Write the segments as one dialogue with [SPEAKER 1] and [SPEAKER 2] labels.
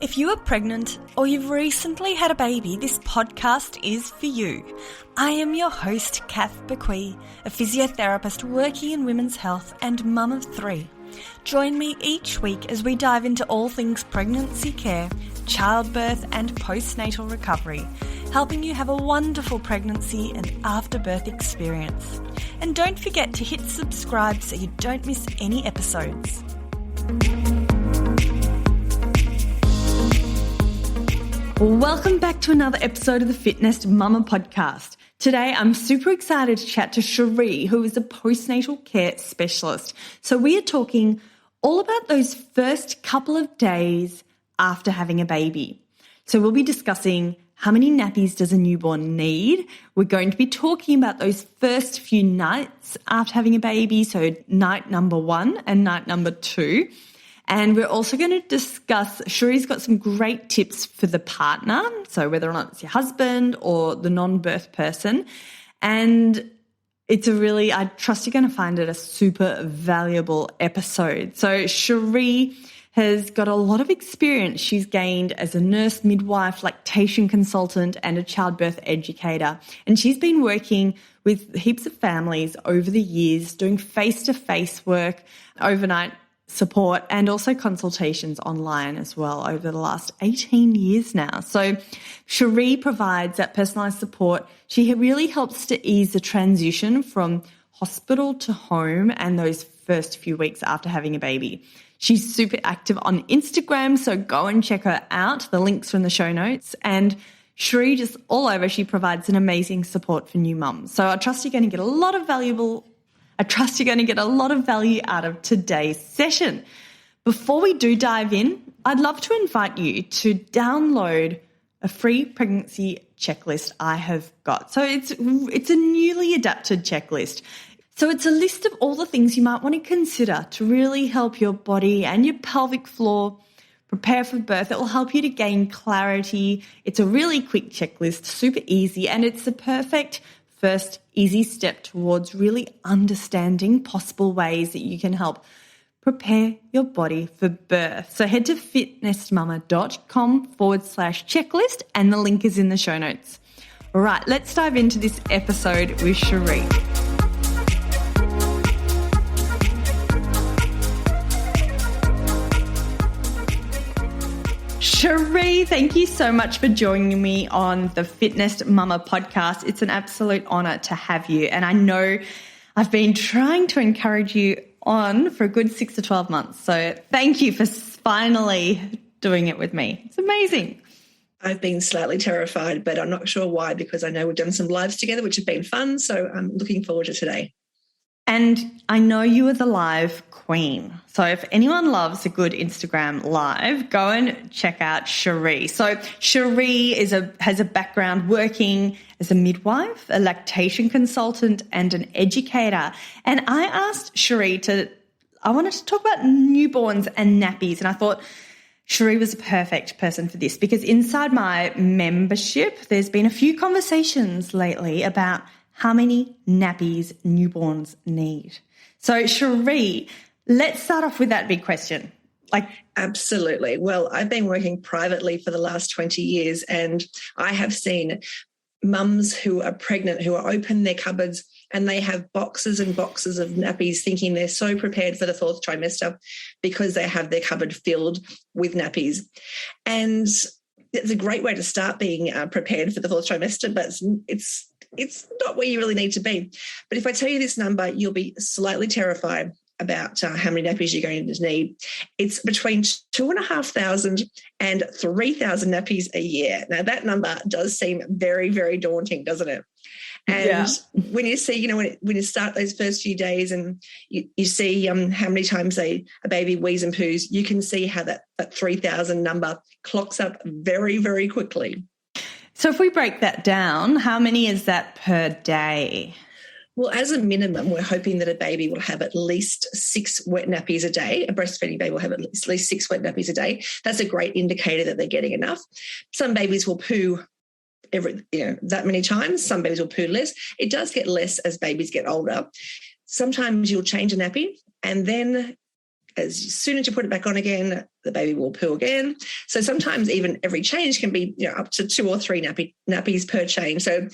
[SPEAKER 1] If you are pregnant or you've recently had a baby, this podcast is for you. I am your host, Kath Bequee, a physiotherapist working in women's health and mum of 3. Join me each week as we dive into all things pregnancy care, childbirth and postnatal recovery, helping you have a wonderful pregnancy and afterbirth experience. And don't forget to hit subscribe so you don't miss any episodes. Welcome back to another episode of the Fitness Mama podcast. Today, I'm super excited to chat to Sheree, who is a postnatal care specialist. So we are talking all about those first couple of days after having a baby. So we'll be discussing how many nappies does a newborn need. We're going to be talking about those first few nights after having a baby, so night number 1 and night number 2. And we're also going to discuss, Sheree's got some great tips for the partner, so whether or not it's your husband or the non-birth person. And I trust you're going to find it a super valuable episode. So Sheree has got a lot of experience she's gained as a nurse, midwife, lactation consultant, and a childbirth educator. And she's been working with heaps of families over the years, doing face-to-face work, overnight support, and also consultations online as well over the last 18 years now. So Sheree provides that personalised support. She really helps to ease the transition from hospital to home and those first few weeks after having a baby. She's super active on Instagram, so go and check her out. The link's from the show notes. And Sheree, just all over, she provides an amazing support for new mums. So I trust you're going to get a lot of value out of today's session. Before we do dive in, I'd love to invite you to download a free pregnancy checklist I have got. So it's a newly adapted checklist. So it's a list of all the things you might want to consider to really help your body and your pelvic floor prepare for birth. It will help you to gain clarity. It's a really quick checklist, super easy, and it's the perfect first easy step towards really understanding possible ways that you can help prepare your body for birth. So head to fitnessmama.com/checklist and the link is in the show notes. All right, let's dive into this episode with Sheree. Sheree, thank you so much for joining me on the Fitness Mama podcast. It's an absolute honour to have you. And I know I've been trying to encourage you on for a good 6 to 12 months. So thank you for finally doing it with me. It's amazing.
[SPEAKER 2] I've been slightly terrified, but I'm not sure why, because I know we've done some lives together, which have been fun. So I'm looking forward to today.
[SPEAKER 1] And I know you are the live queen. So if anyone loves a good Instagram live, go and check out Sheree. So Sheree has a background working as a midwife, a lactation consultant, and an educator. And I asked Sheree I wanted to talk about newborns and nappies. And I thought Sheree was a perfect person for this because inside my membership, there's been a few conversations lately about how many nappies newborns need. So Sheree, let's start off with that big question.
[SPEAKER 2] Absolutely. Well, I've been working privately for the last 20 years and I have seen mums who are pregnant who are open their cupboards and they have boxes and boxes of nappies thinking they're so prepared for the 4th trimester because they have their cupboard filled with nappies. And it's a great way to start being prepared for the 4th trimester, but it's not where you really need to be. But if I tell you this number, you'll be slightly terrified about how many nappies you're going to need. It's between 2,500 and 3,000 nappies a year. Now, that number does seem very, very daunting, doesn't it? And when you see, when you start those first few days and you see how many times a baby wheezes and poos, you can see how that 3,000 number clocks up very, very quickly.
[SPEAKER 1] So if we break that down, how many is that per day?
[SPEAKER 2] Well, as a minimum, we're hoping that a baby will have at least 6 wet nappies a day. A breastfeeding baby will have at least 6 wet nappies a day. That's a great indicator that they're getting enough. Some babies will poo that many times. Some babies will poo less. It does get less as babies get older. Sometimes you'll change a nappy and then as soon as you put it back on again, the baby will poo again. So sometimes even every change can be up to 2 or 3 nappies per change. So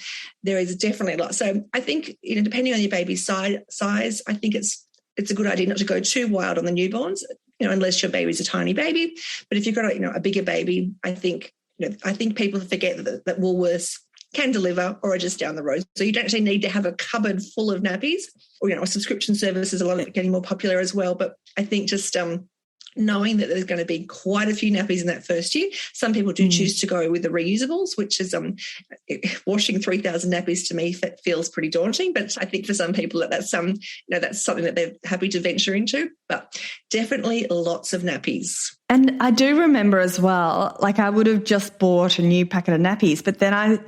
[SPEAKER 2] there is definitely a lot. So I think, depending on your baby's size, I think it's a good idea not to go too wild on the newborns, unless your baby's a tiny baby. But if you've got a bigger baby, I think people forget that Woolworths can deliver or are just down the road. So you don't actually need to have a cupboard full of nappies, or subscription services, a lot of it getting more popular as well. But I think just knowing that there's going to be quite a few nappies in that first year. Some people do choose to go with the reusables, which is washing 3,000 nappies to me feels pretty daunting. But I think for some people that's something that they're happy to venture into. But definitely lots of nappies.
[SPEAKER 1] And I do remember as well, like I would have just bought a new packet of nappies, but then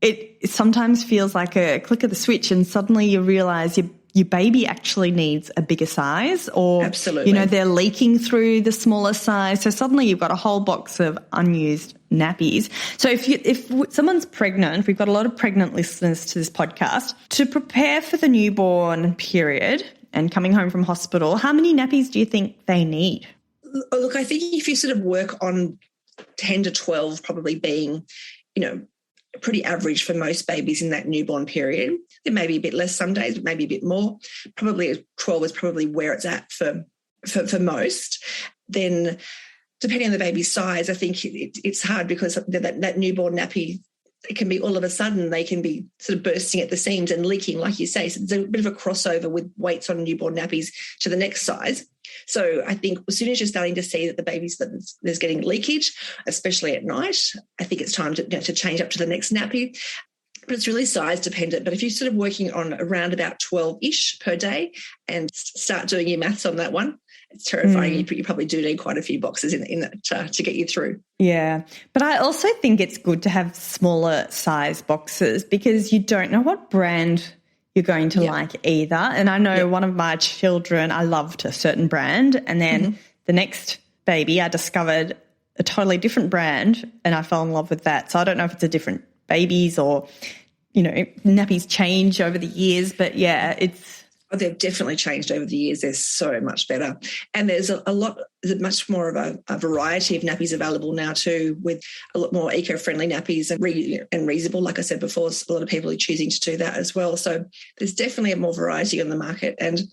[SPEAKER 1] it sometimes feels like a click of the switch and suddenly you realise your baby actually needs a bigger size, or
[SPEAKER 2] absolutely,
[SPEAKER 1] they're leaking through the smaller size. So suddenly you've got a whole box of unused nappies. So if someone's pregnant, we've got a lot of pregnant listeners to this podcast, to prepare for the newborn period and coming home from hospital, how many nappies do you think they need?
[SPEAKER 2] Look, I think if you sort of work on 10 to 12 probably being, pretty average for most babies in that newborn period. There may be a bit less some days, but maybe a bit more. Probably 12 is probably where it's at for most. Then depending on the baby's size, I think it's hard because that newborn nappy, it can be all of a sudden they can be sort of bursting at the seams and leaking, like you say. So there's a bit of a crossover with weights on newborn nappies to the next size. So I think as soon as you're starting to see that the baby's there's getting leakage, especially at night, I think it's time to change up to the next nappy. But it's really size dependent. But if you're sort of working on around about 12-ish per day and start doing your maths on that one, it's terrifying. You probably do need quite a few boxes in that to get you through.
[SPEAKER 1] Yeah. But I also think it's good to have smaller size boxes because you don't know what brand you're going to like either. And I know one of my children, I loved a certain brand, and then the next baby I discovered a totally different brand and I fell in love with that. So I don't know if it's a different babies or, nappies change over the years, but
[SPEAKER 2] they've definitely changed over the years. They're so much better. And there's there's much more of a variety of nappies available now too, with a lot more eco-friendly nappies and reusable. Like I said before, a lot of people are choosing to do that as well. So there's definitely a more variety on the market, and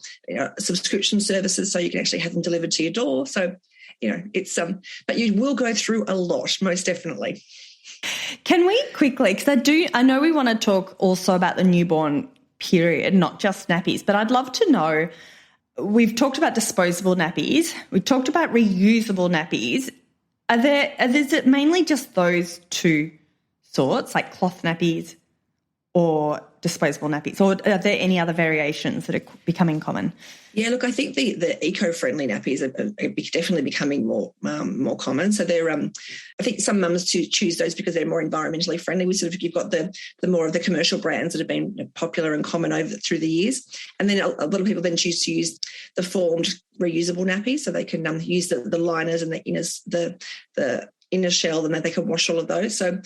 [SPEAKER 2] subscription services so you can actually have them delivered to your door. So, it's but you will go through a lot, most definitely.
[SPEAKER 1] Can we quickly, because I know we want to talk also about the newborn period, not just nappies, but I'd love to know, we've talked about disposable nappies, we've talked about reusable nappies. Is it mainly just those two sorts, like cloth nappies or disposable nappies, or are there any other variations that are becoming common?
[SPEAKER 2] Yeah, look, I think the eco-friendly nappies are definitely becoming more common. So they're, I think some mums choose those because they're more environmentally friendly. You've got the more of the commercial brands that have been popular and common through the years, and then a lot of people then choose to use the formed reusable nappies, so they can use the liners and the inners, the inner shell, and then they can wash all of those. So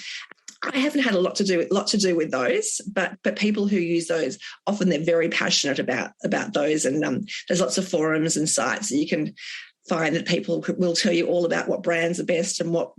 [SPEAKER 2] I haven't had a lot to do with those, but people who use those, often they're very passionate about those, and there's lots of forums and sites that you can find that people will tell you all about what brands are best and what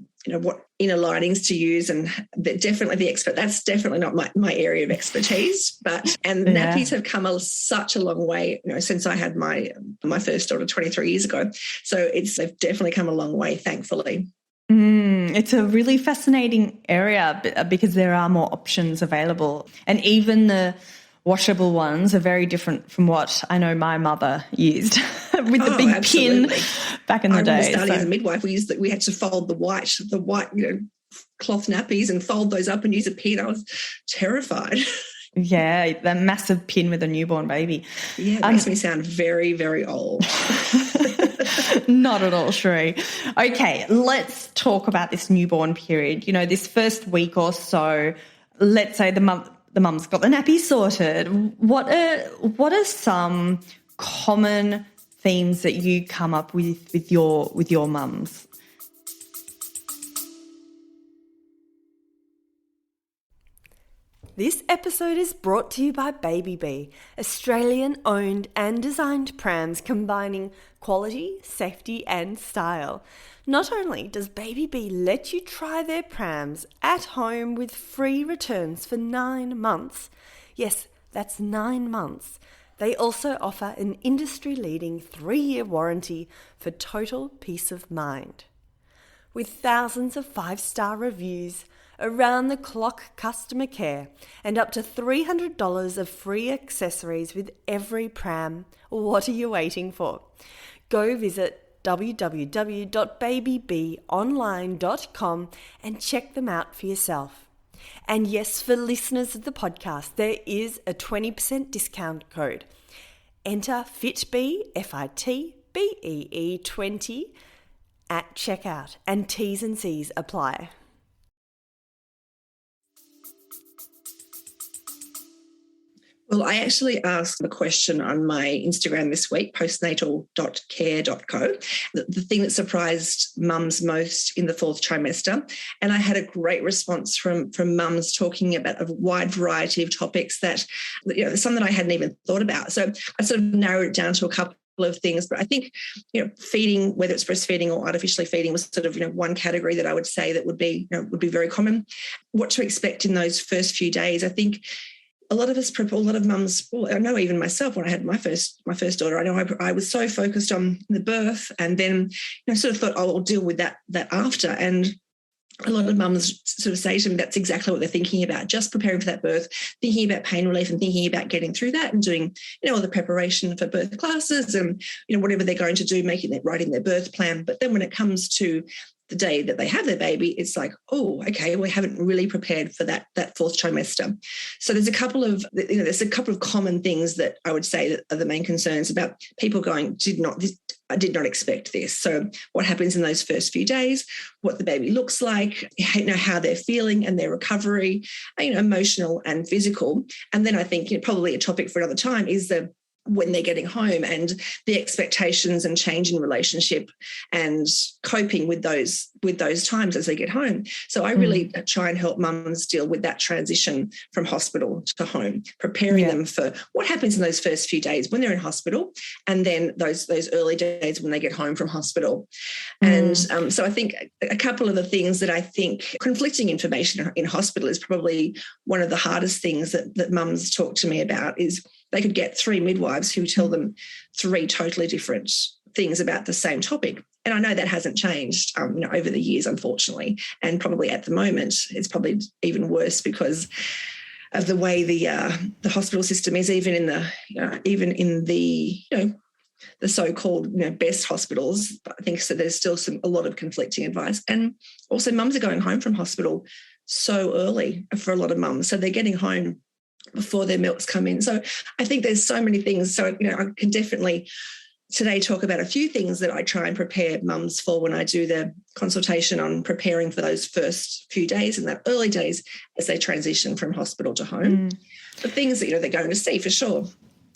[SPEAKER 2] inner linings to use, and they're definitely the expert. That's definitely not my area of expertise, nappies have come such a long way, since I had my first daughter 23 years ago. So they've definitely come a long way, thankfully.
[SPEAKER 1] It's a really fascinating area because there are more options available, and even the washable ones are very different from what I know my mother used with the big
[SPEAKER 2] absolutely.
[SPEAKER 1] Pin back in the day.
[SPEAKER 2] I remember starting as a midwife, we had to fold the white cloth nappies and fold those up and use a pin. I was terrified.
[SPEAKER 1] Yeah, that massive pin with a newborn baby.
[SPEAKER 2] Yeah, it makes me sound very, very old.
[SPEAKER 1] Not at all, Sheree. Okay, let's talk about this newborn period. This first week or so, let's say the mum's got the nappy sorted. What are some common themes that you come up with your mums?
[SPEAKER 3] This episode is brought to you by Baby Bee, Australian-owned and designed prams combining
[SPEAKER 1] quality, safety and style. Not only does Baby B let you try their prams at home with free returns for 9 months, yes, that's 9 months, they also offer an industry-leading 3-year warranty for total peace of mind. With thousands of 5-star reviews, around-the-clock customer care, and up to $300 of free accessories with every pram, what are you waiting for? Go visit www.babybonline.com and check them out for yourself. And yes, for listeners of the podcast, there is a 20% discount code. Enter FITBEE, FITBEE 20 at checkout, and T's and C's apply.
[SPEAKER 2] Well, I actually asked a question on my Instagram this week, postnatal.care.co, the thing that surprised mums most in the 4th trimester. And I had a great response from mums talking about a wide variety of topics that, some that I hadn't even thought about. So I sort of narrowed it down to a couple of things, but I think, feeding, whether it's breastfeeding or artificially feeding, was sort of, one category that I would say that would be very common. What to expect in those first few days. I think a lot of mums, well, I know even myself when I had my first daughter, I know I was so focused on the birth, and then sort of thought, I'll deal with that after. And a lot of mums sort of say to me that's exactly what they're thinking about, just preparing for that birth, thinking about pain relief and thinking about getting through that and doing, all the preparation for birth classes and, whatever they're going to do, writing their birth plan. But then when it comes to the day that they have their baby, it's like, oh, okay, we haven't really prepared for that 4th trimester. So there's a couple of common things that I would say that are the main concerns about people going, I did not expect this. So what happens in those first few days, what the baby looks like, how they're feeling and their recovery, emotional and physical. And then I think probably a topic for another time is when they're getting home and the expectations and change in relationship and coping with those times as they get home. So I really try and help mums deal with that transition from hospital to home, preparing them for what happens in those first few days when they're in hospital, and then those early days when they get home from hospital. And so I think a couple of the things that I think conflicting information in hospital is probably one of the hardest things that mums talk to me about. Is they could get 3 midwives who tell them 3 totally different things about the same topic. And I know that hasn't changed over the years, unfortunately. And probably at the moment, it's probably even worse because of the way the hospital system is, even in the so-called best hospitals. I think so. There's still a lot of conflicting advice, and also mums are going home from hospital so early for a lot of mums, so they're getting home before their milks come in. So I think there's so many things. So I can definitely today talk about a few things that I try and prepare mums for when I do the consultation on preparing for those first few days and that early days as they transition from hospital to home. The things that they're going to see for sure.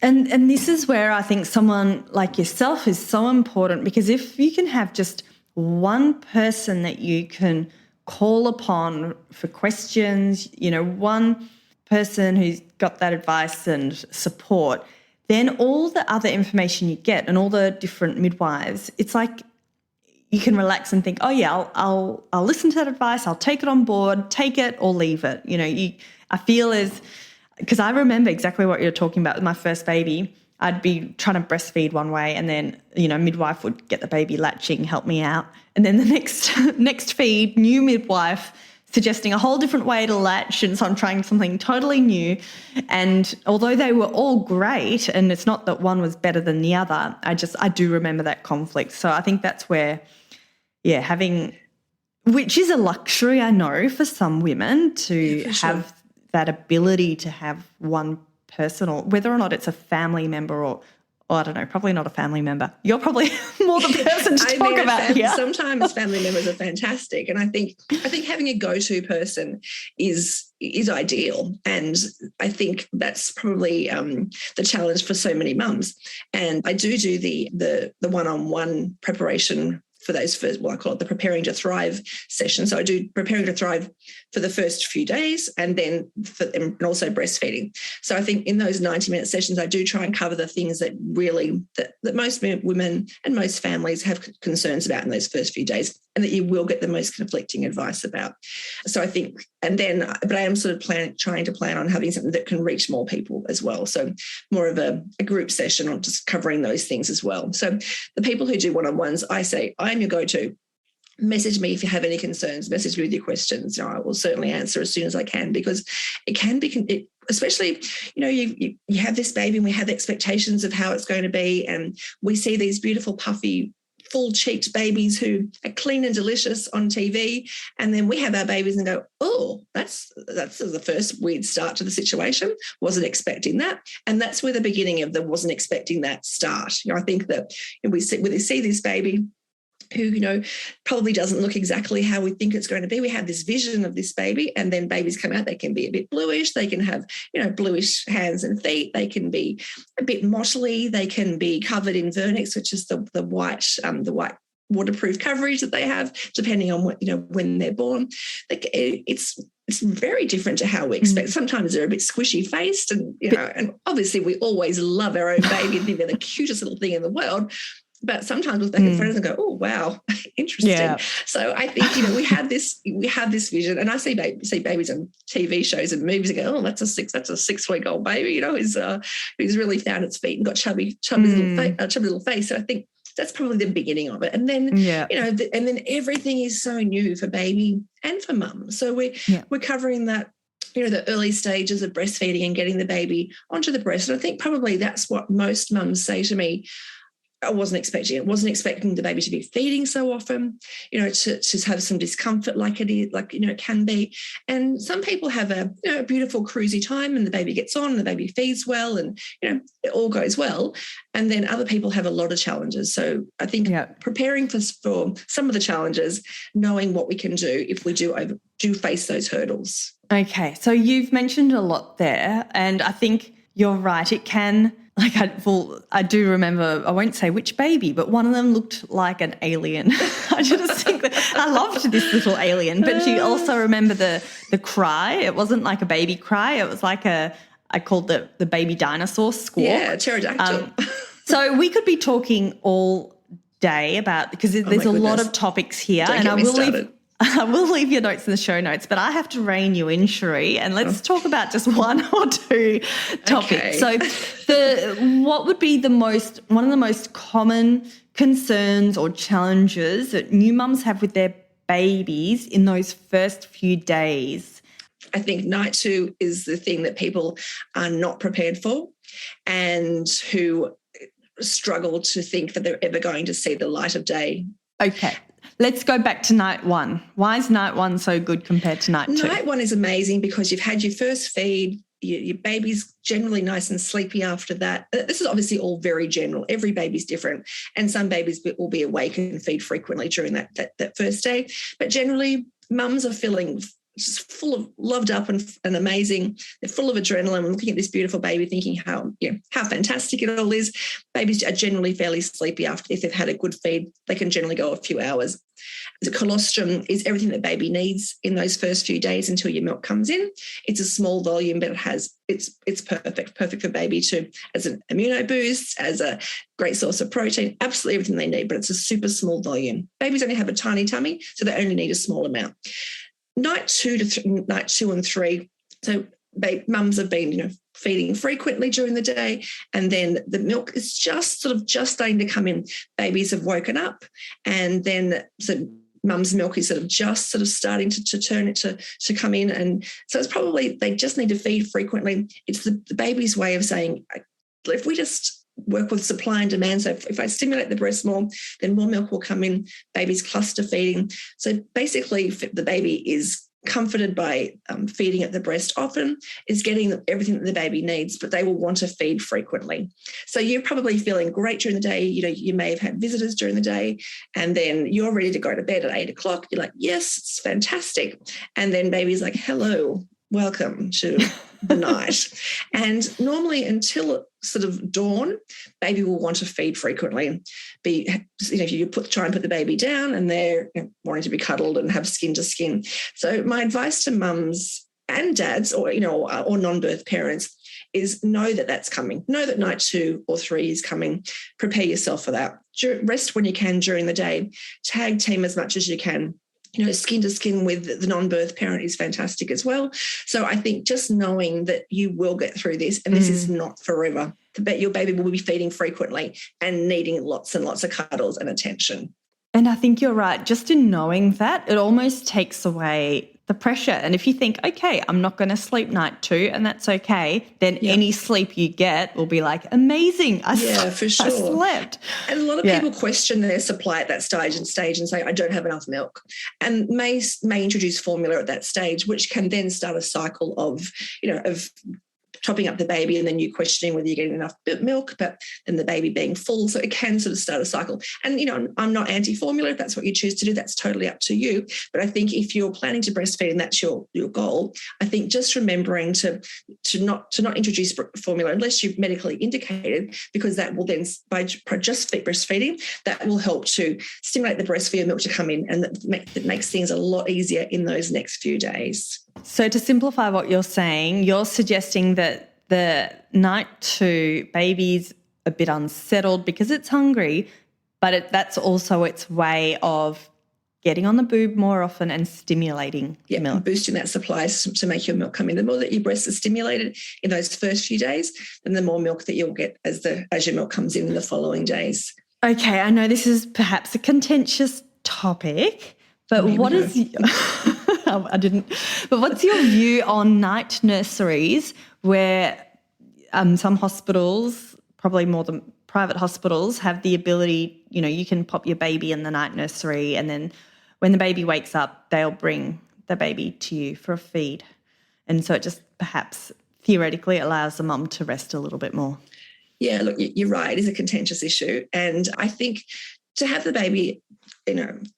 [SPEAKER 1] And this is where I think someone like yourself is so important, because if you can have just one person that you can call upon for questions, one person who's got that advice and support, then all the other information you get and all the different midwives, it's like you can relax and think, oh yeah, I'll listen to that advice, I'll take it on board, take it or leave it. I feel because I remember exactly what you're talking about with my first baby. I'd be trying to breastfeed one way, and then, midwife would get the baby latching, help me out. And then the next feed, new midwife suggesting a whole different way to latch, and so I'm trying something totally new. And although they were all great, and it's not that one was better than the other, I do remember that conflict. So I think that's where, having, which is a luxury, I know, for some women to have that ability to have one person, or whether or not it's a family member or I don't know, probably not a family member. You're probably more the person to talk about here.
[SPEAKER 2] Sometimes family members are fantastic, and I think having a go-to person is ideal, and I think that's probably the challenge for so many mums. And I do the one-on-one preparation for those first, well, I call it the Preparing to Thrive session. So I do Preparing to Thrive for the first few days and then and also breastfeeding. So I think in those 90-minute sessions, I do try and cover the things that really, that most women and most families have concerns about in those first few days, and that you will get the most conflicting advice about. So I think, but I am sort of trying to plan on having something that can reach more people as well. So more of a group session on just covering those things as well. So the people who do one-on-ones, I say, I'm your go-to. Message me if you have any concerns, message me with your questions. I will certainly answer as soon as I can, because it can be, especially, you have this baby and we have expectations of how it's going to be, and we see these beautiful, puffy, full-cheeked babies who are clean and delicious on TV, and then we have our babies and go, oh, that's the first weird start to the situation. Wasn't expecting that. And that's where the beginning of the wasn't expecting that start. I think that we see this baby who, probably doesn't look exactly how we think it's going to be. We have this vision of this baby, and then babies come out. They can be a bit bluish. They can have, bluish hands and feet. They can be a bit mottly. They can be covered in vernix, which is the white waterproof coverage that they have, depending on when they're born. It's very different to how we expect. Sometimes they're a bit squishy faced, and obviously we always love our own baby and think they're the cutest little thing in the world. But sometimes we look back at photos and go, oh, wow, interesting. Yeah. So I think, we have this vision, and I see babies on TV shows and movies and go, oh, that's a 6-week-old baby, who's really found its feet and got chubby little face. So I think that's probably the beginning of it. And then, and then everything is so new for baby and for mum. So we're covering that, the early stages of breastfeeding and getting the baby onto the breast. And I think probably that's what most mums say to me. I wasn't expecting it. Wasn't expecting the baby to be feeding so often, to have some discomfort like it can be. And some people have a beautiful cruisy time and the baby gets on and the baby feeds well and, it all goes well. And then other people have a lot of challenges. So I think preparing for some of the challenges, knowing what we can do if we do face those hurdles.
[SPEAKER 1] Okay. So you've mentioned a lot there, and I think you're right. It can, I do remember, I won't say which baby, but one of them looked like an alien. I just think that I loved this little alien, but you also remember the cry. It wasn't like a baby cry. It was like I called the baby dinosaur squawk.
[SPEAKER 2] Yeah, pterodactyl.
[SPEAKER 1] So we could be talking all day about, because there's a lot of topics here.
[SPEAKER 2] Don't get me started.
[SPEAKER 1] I will leave your notes in the show notes, but I have to rein you in, Sheree, and let's talk about just one or two topics.
[SPEAKER 2] Okay.
[SPEAKER 1] So what would be one of the most common concerns or challenges that new mums have with their babies in those first few days?
[SPEAKER 2] I think night 2 is the thing that people are not prepared for, and who struggle to think that they're ever going to see the light of day.
[SPEAKER 1] Okay. Let's go back to night 1. Why is night 1 so good compared to night 2?
[SPEAKER 2] Night 1 is amazing because you've had your first feed. Your baby's generally nice and sleepy after that. This is obviously all very general. Every baby's different, and some babies will be awake and feed frequently during that first day. But generally, mums are feeling just full of loved up and amazing. They're full of adrenaline. Looking at this beautiful baby, thinking how fantastic it all is. Babies are generally fairly sleepy after, if they've had a good feed. They can generally go a few hours. The colostrum is everything that baby needs in those first few days until your milk comes in. It's a small volume, but it's perfect for baby as an immuno boost, as a great source of protein, absolutely everything they need, but it's a super small volume. Babies only have a tiny tummy, so they only need a small amount. Night 2 and 3, so mums have been feeding frequently during the day, and then the milk is just starting to come in. Babies have woken up, and then mum's milk is just starting to turn it to come in, and so it's probably they just need to feed frequently. It's the baby's way of saying, if we just work with supply and demand. So if I stimulate the breast more, then more milk will come in. Babies cluster feeding. So basically, the baby is comforted by feeding at the breast often, is getting everything that the baby needs, but they will want to feed frequently. So you're probably feeling great during the day. You may have had visitors during the day, and then you're ready to go to bed at 8 o'clock. You're like, yes, it's fantastic. And then baby's like, hello, welcome to the night. And normally until sort of dawn, baby will want to feed frequently. If you try and put the baby down and they're wanting to be cuddled and have skin to skin. So my advice to mums and dads or non-birth parents is know that that's coming. Know that night 2 or 3 is coming. Prepare yourself for that. Rest when you can during the day. Tag team as much as you can. Skin to skin with the non-birth parent is fantastic as well. So I think just knowing that you will get through this, and this is not forever, that your baby will be feeding frequently and needing lots and lots of cuddles and attention.
[SPEAKER 1] And I think you're right. Just in knowing that, it almost takes away the pressure. And if you think, okay, I'm not going to sleep night 2 and that's okay, then any sleep you get will be like, amazing.
[SPEAKER 2] For sure.
[SPEAKER 1] I slept.
[SPEAKER 2] And a lot of people question their supply at that stage and say, I don't have enough milk, and may introduce formula at that stage, which can then start a cycle of topping up the baby and then you questioning whether you're getting enough milk, but then the baby being full. So it can sort of start a cycle. And, I'm not anti-formula. If that's what you choose to do, that's totally up to you. But I think if you're planning to breastfeed and that's your goal, I think just remembering to not introduce formula unless you've medically indicated, because that will then, by just breastfeeding, that will help to stimulate the breast for your milk to come in, and that makes things a lot easier in those next few days.
[SPEAKER 1] So to simplify what you're saying, you're suggesting that the night 2 baby's a bit unsettled because it's hungry, but that's also its way of getting on the boob more often and stimulating milk.
[SPEAKER 2] And boosting that supply to make your milk come in. The more that your breast is stimulated in those first few days, then the more milk that you'll get as your milk comes in the following days.
[SPEAKER 1] Okay, I know this is perhaps a contentious topic, but I didn't. But what's your view on night nurseries where some hospitals, probably more than private hospitals, have the ability, you can pop your baby in the night nursery and then when the baby wakes up, they'll bring the baby to you for a feed. And so it just perhaps theoretically allows the mum to rest a little bit more.
[SPEAKER 2] Yeah, look, you're right. It is a contentious issue. And I think to have the baby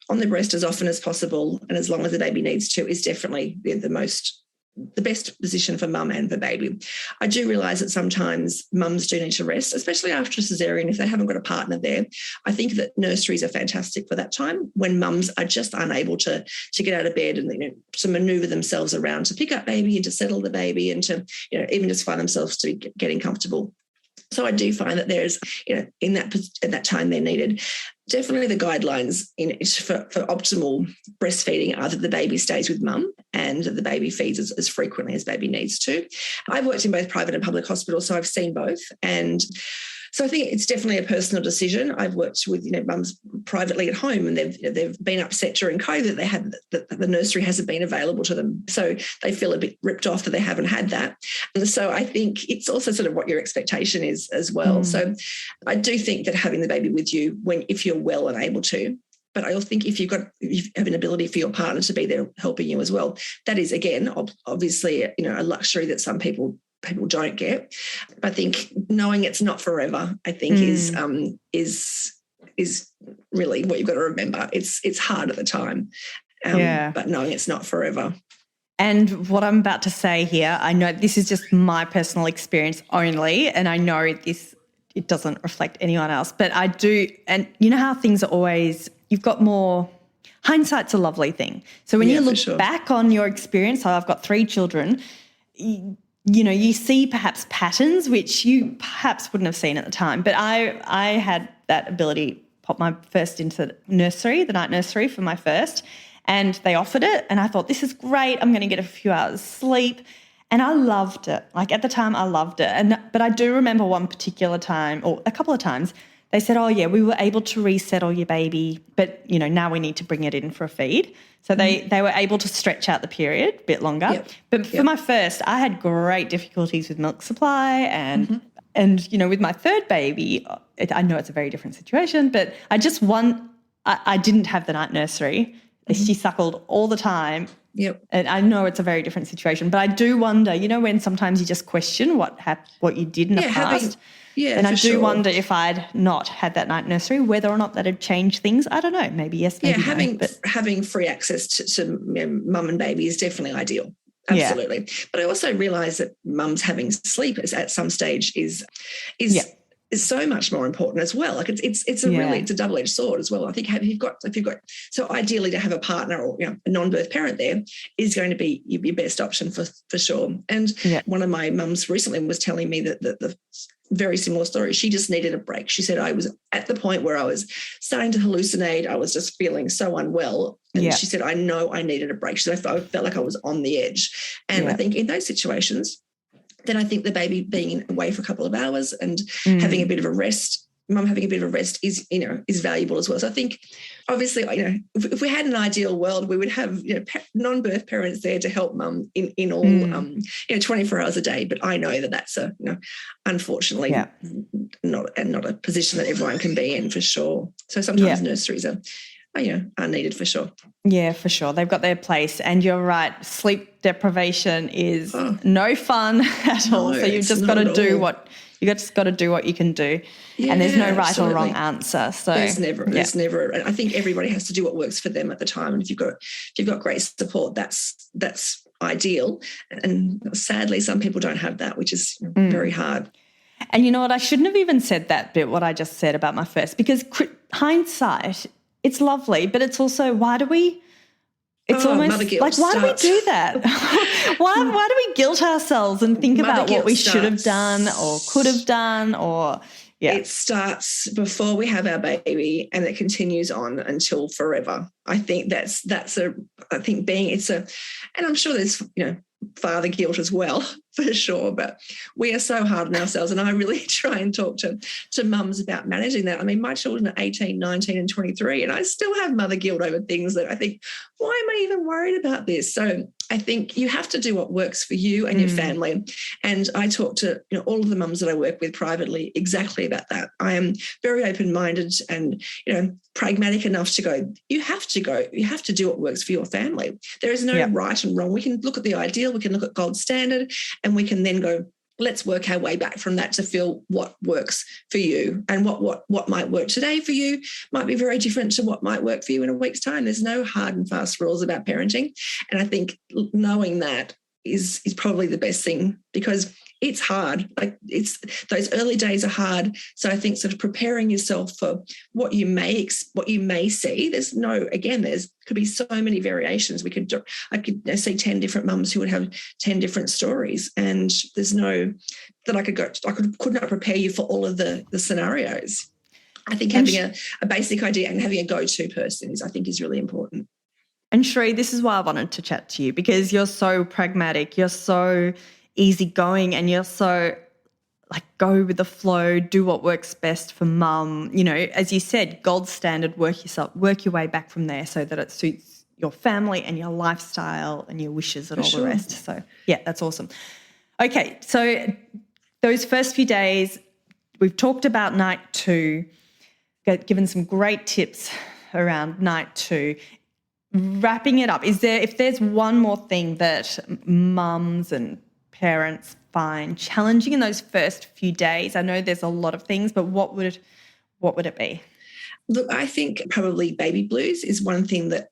[SPEAKER 2] on the breast as often as possible and as long as the baby needs to is definitely the best position for mum and for baby. I do realise that sometimes mums do need to rest, especially after a cesarean, if they haven't got a partner there. I think that nurseries are fantastic for that time when mums are just unable to get out of bed and to manoeuvre themselves around to pick up baby and to settle the baby and to even just find themselves to getting comfortable. So I do find that there's, at that time they're needed. Definitely the guidelines for optimal breastfeeding are that the baby stays with mum and that the baby feeds as frequently as baby needs to. I've worked in both private and public hospitals, so I've seen both. And so I think it's definitely a personal decision. I've worked with mums privately at home, and they've been upset during COVID that the nursery hasn't been available to them, so they feel a bit ripped off that they haven't had that. And so I think it's also sort of what your expectation is as well. So I do think that having the baby with you if you're well and able to. But I also think if you have an ability for your partner to be there helping you as well, that is again obviously a luxury that some people don't get. I think knowing it's not forever, I think is really what you've got to remember. It's hard at the time, but knowing it's not forever.
[SPEAKER 1] And what I'm about to say here, I know this is just my personal experience only, and I know it doesn't reflect anyone else, but I do. And you know how things are always, you've got more. Hindsight's a lovely thing. So when you look back on your experience, I've got 3 children. You see perhaps patterns which you perhaps wouldn't have seen at the time. But I had that ability, pop my first into the nursery, the night nursery for my first, and they offered it. And I thought, this is great. I'm going to get a few hours sleep. And I loved it. Like at the time I loved it. But I do remember one particular time, or a couple of times, they said, oh, yeah, we were able to resettle your baby, but, now we need to bring it in for a feed. So they were able to stretch out the period a bit longer.
[SPEAKER 2] Yep.
[SPEAKER 1] But for my first, I had great difficulties with milk supply and with my third baby, I know it's a very different situation, but I didn't have the night nursery. She suckled all the time.
[SPEAKER 2] Yep.
[SPEAKER 1] And I know it's a very different situation, but I do wonder, when sometimes you just question what you did in the past. And I do wonder if I'd not had that night nursery, whether or not that had changed things. I don't know. Maybe yes, maybe no.
[SPEAKER 2] Having free access to mum and baby is definitely ideal. Absolutely. But I also realise that mums having sleep at some stage is so much more important as well. Like it's a double-edged sword as well. I think if you've got so ideally to have a partner or a non-birth parent there is going to be your best option for sure. And one of my mums recently was telling me that the very similar story. She just needed a break. She said, I was at the point where I was starting to hallucinate. I was just feeling so unwell. And she said, I know I needed a break. She said, I felt like I was on the edge. And I think in those situations, then I think the baby being away for a couple of hours and having a bit of a rest, mum having a bit of a rest is valuable as well. So I think obviously, if we had an ideal world, we would have, non-birth parents there to help mum in all, 24 hours a day. But I know that that's unfortunately not a position that everyone can be in for sure. So sometimes nurseries are needed for sure.
[SPEAKER 1] Yeah, for sure. They've got their place. And you're right, sleep deprivation is no fun at all. So you've just got to do what you can do. Yeah, and there's no right or wrong answer. So
[SPEAKER 2] there's never. I think everybody has to do what works for them at the time. And if you've got great support, that's ideal. And sadly, some people don't have that, which is very hard.
[SPEAKER 1] And you know what? I shouldn't have even said that bit, what I just said about my first, because hindsight, it's lovely, but it's also why do we do that? why do we guilt ourselves and think about what we should have done or could have done or It
[SPEAKER 2] starts before we have our baby and it continues on until forever. I think and I'm sure there's, father guilt as well, for sure, but we are so hard on ourselves, and I really try and talk to mums about managing that. I mean, my children are 18, 19 and 23, and I still have mother guilt over things that I think, why am I even worried about this? So I think you have to do what works for you and your family. And I talk to all of the mums that I work with privately exactly about that. I am very open-minded and pragmatic enough to go, you have to do what works for your family. There is no right and wrong. We can look at the ideal, we can look at gold standard, and we can then go, let's work our way back from that to feel what works for you, and what might work today for you might be very different to what might work for you in a week's time. There's no hard and fast rules about parenting. And I think knowing that is probably the best thing, because it's hard. Like those early days are hard. So I think sort of preparing yourself for what you may see. There's could be so many variations. I could see 10 different mums who would have 10 different stories, and there's no that I could not prepare you for all of the scenarios. I think having a basic idea and having a go-to person is really important.
[SPEAKER 1] And Sheree, this is why I wanted to chat to you, because you're so pragmatic, you're so easygoing, and you're so go with the flow, do what works best for mum. As you said, gold standard, work your way back from there so that it suits your family and your lifestyle and your wishes and the rest. So that's awesome. Okay, so those first few days, we've talked about night 2, given some great tips around night 2. Wrapping it up, if there's one more thing that mums and parents find challenging in those first few days, I know there's a lot of things, but what would it be?
[SPEAKER 2] Look, I think probably baby blues is one thing that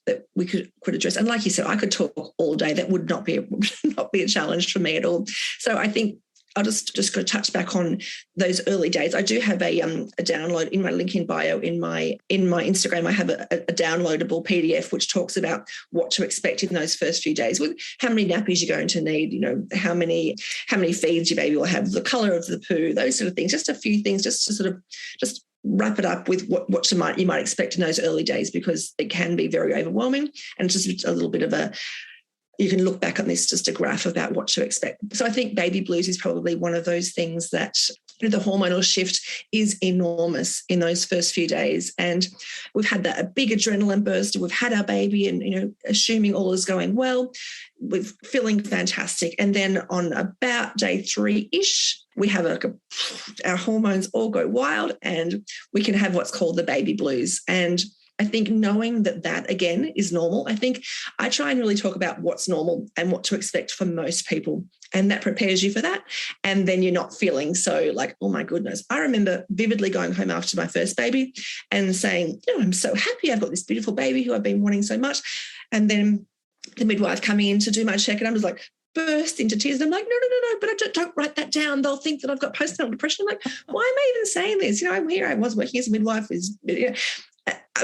[SPEAKER 2] that we could address. And like you said, I could talk all day. That would not be a challenge for me at all. So I think I'll just go touch back on those early days. I do have a download in my link in bio in my Instagram. I have a downloadable PDF which talks about what to expect in those first few days, with how many nappies you're going to need, how many feeds your baby will have, the colour of the poo, those sort of things. Just a few things, just to sort of just wrap it up with what you might expect in those early days, because it can be very overwhelming, and it's just a little bit of you can look back on this, just a graph about what to expect. So I think baby blues is probably one of those things that the hormonal shift is enormous in those first few days. And we've had a big adrenaline burst. We've had our baby and, assuming all is going well, we're feeling fantastic. And then on about day 3-ish, we have our hormones all go wild and we can have what's called the baby blues. And I think knowing that again is normal. I think I try and really talk about what's normal and what to expect for most people, and that prepares you for that. And then you're not feeling so like, oh my goodness. I remember vividly going home after my first baby and saying, I'm so happy I've got this beautiful baby who I've been wanting so much. And then the midwife coming in to do my check, and I'm just like, burst into tears. And I'm like, no, but don't write that down. They'll think that I've got postnatal depression. I'm like, why am I even saying this? I'm here. I was working as a midwife.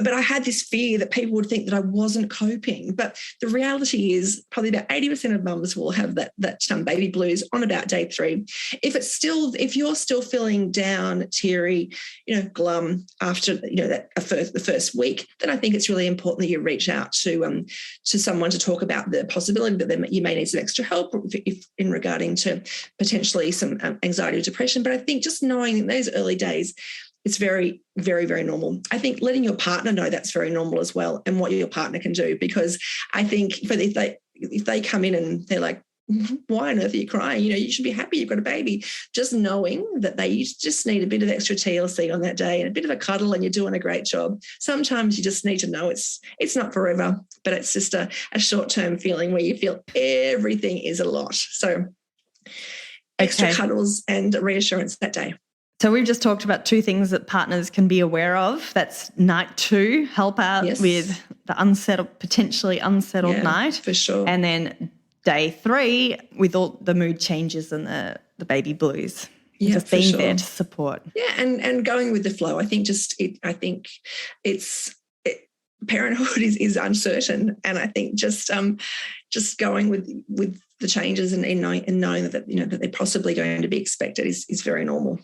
[SPEAKER 2] But I had this fear that people would think that I wasn't coping. But the reality is probably about 80% of mums will have that baby blues on about day 3. If you're still feeling down, teary, glum after, the first week, then I think it's really important that you reach out to someone to talk about the possibility that you may need some extra help if in regarding to potentially some anxiety or depression. But I think just knowing in those early days, it's very, very, very normal. I think letting your partner know that's very normal as well, and what your partner can do, because I think if they come in and they're like, why on earth are you crying? You should be happy you've got a baby. Just knowing that they just need a bit of extra TLC on that day and a bit of a cuddle, and you're doing a great job. Sometimes you just need to know it's not forever, but it's just a short-term feeling where you feel everything is a lot. So extra cuddles and reassurance that day.
[SPEAKER 1] So we've just talked about 2 things that partners can be aware of. That's night 2, help out with the potentially unsettled night.
[SPEAKER 2] For sure.
[SPEAKER 1] And then day 3 with all the mood changes and the baby blues.
[SPEAKER 2] Yeah,
[SPEAKER 1] just being there to support.
[SPEAKER 2] Yeah, and going with the flow. I think parenthood is uncertain, and I think just going with the changes and knowing that that they're possibly going to be expected is very normal.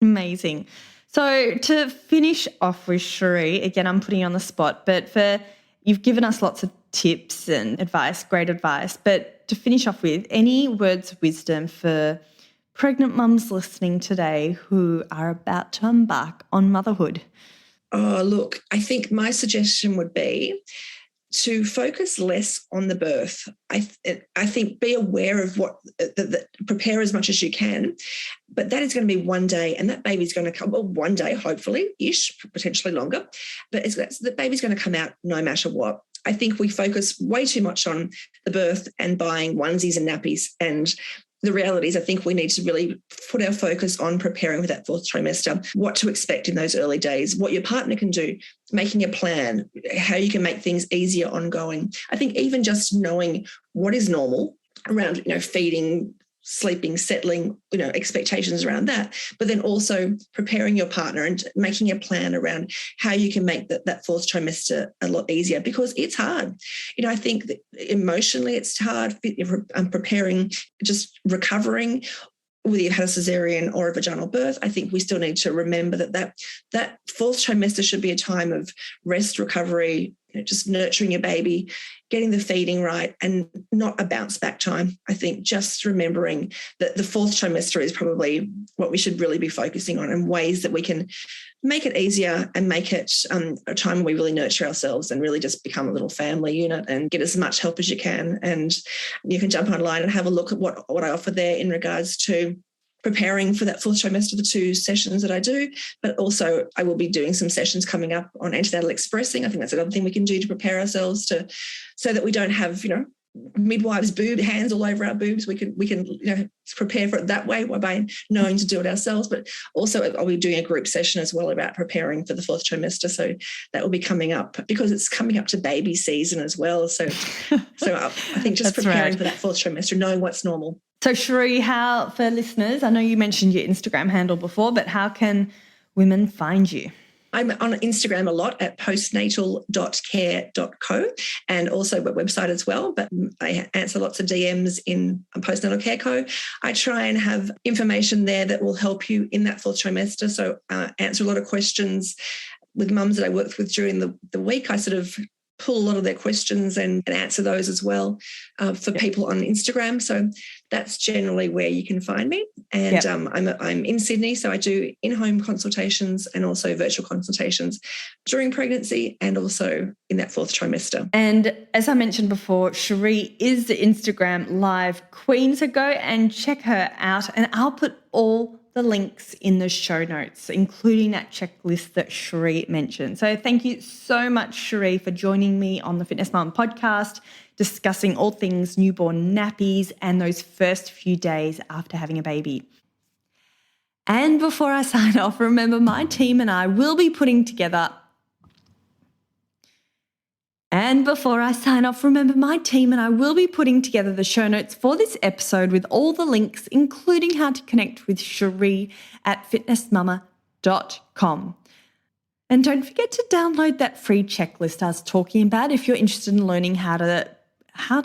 [SPEAKER 1] Amazing. So to finish off with Sheree, again, I'm putting you on the spot, but you've given us lots of tips and advice, great advice, but to finish off with, any words of wisdom for pregnant mums listening today who are about to embark on motherhood?
[SPEAKER 2] Oh, look, I think my suggestion would be to focus less on the birth. I think be aware of what, prepare as much as you can, but that is going to be one day, and that baby's going to come, well, one day, hopefully-ish, potentially longer, but the baby's going to come out no matter what. I think we focus way too much on the birth and buying onesies and nappies, and the reality is I think we need to really put our focus on preparing for that 4th trimester, what to expect in those early days, what your partner can do, making a plan, how you can make things easier ongoing. I think even just knowing what is normal around, feeding, sleeping, settling, expectations around that, but then also preparing your partner and making a plan around how you can make that 4th trimester a lot easier, because it's hard. I think that emotionally it's hard. I'm preparing, just recovering, whether you've had a cesarean or a vaginal birth. I think we still need to remember that 4th trimester should be a time of rest, recovery, just nurturing your baby, getting the feeding right, and not a bounce back time. I think just remembering that the 4th trimester is probably what we should really be focusing on, and ways that we can make it easier and make it a time where we really nurture ourselves and really just become a little family unit and get as much help as you can. And you can jump online and have a look at what I offer there in regards to preparing for that 4th trimester, the 2 sessions that I do, but also I will be doing some sessions coming up on antenatal expressing. I think that's another thing we can do to prepare ourselves so that we don't have, midwives' hands all over our boobs. We can prepare for it that way by knowing to do it ourselves. But also I'll be doing a group session as well about preparing for the 4th trimester. So that will be coming up because it's coming up to baby season as well. So I think just preparing for that 4th trimester, knowing what's normal.
[SPEAKER 1] So Sheree, how, for listeners, I know you mentioned your Instagram handle before, but how can women find you?
[SPEAKER 2] I'm on Instagram a lot at postnatal.care.co, and also a website as well, but I answer lots of DMs in Postnatal Care Co. I try and have information there that will help you in that 4th trimester. So answer a lot of questions with mums that I worked with during the week. I sort of pull a lot of their questions and answer those as well for people on Instagram. So that's generally where you can find me. And I'm in Sydney, so I do in-home consultations and also virtual consultations during pregnancy and also in that 4th trimester.
[SPEAKER 1] And as I mentioned before, Sheree is the Instagram live queen, so go and check her out. And I'll put all the links in the show notes, including that checklist that Sheree mentioned. So thank you so much, Sheree, for joining me on the Fitness Mum podcast, discussing all things newborn nappies and those first few days after having a baby. And before I sign off, remember my team and I will be putting together And before I sign off, remember my team and I will be putting together the show notes for this episode with all the links, including how to connect with Sheree at fitnessmama.com. And don't forget to download that free checklist I was talking about if you're interested in learning how to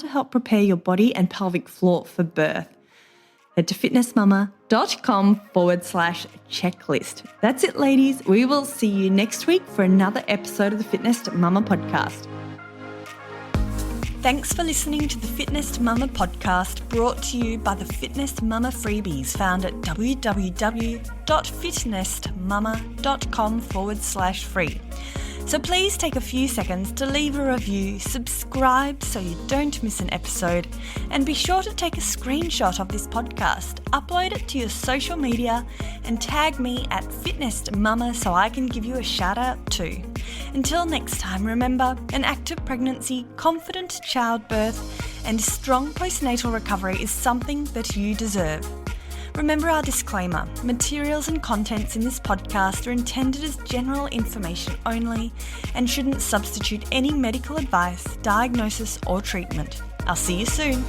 [SPEAKER 1] help prepare your body and pelvic floor for birth. Head to fitnessmama.com/checklist. That's it, ladies. We will see you next week for another episode of the Fitness Mama podcast. Thanks for listening to the Fitness Mama podcast, brought to you by the Fitness Mama freebies found at www.fitnessmama.com/free. So please take a few seconds to leave a review, subscribe so you don't miss an episode, and be sure to take a screenshot of this podcast, upload it to your social media, and tag me at Fitness Mama so I can give you a shout out too. Until next time, remember, an active pregnancy, confident childbirth, and strong postnatal recovery is something that you deserve. Remember our disclaimer, materials and contents in this podcast are intended as general information only and shouldn't substitute any medical advice, diagnosis or treatment. I'll see you soon.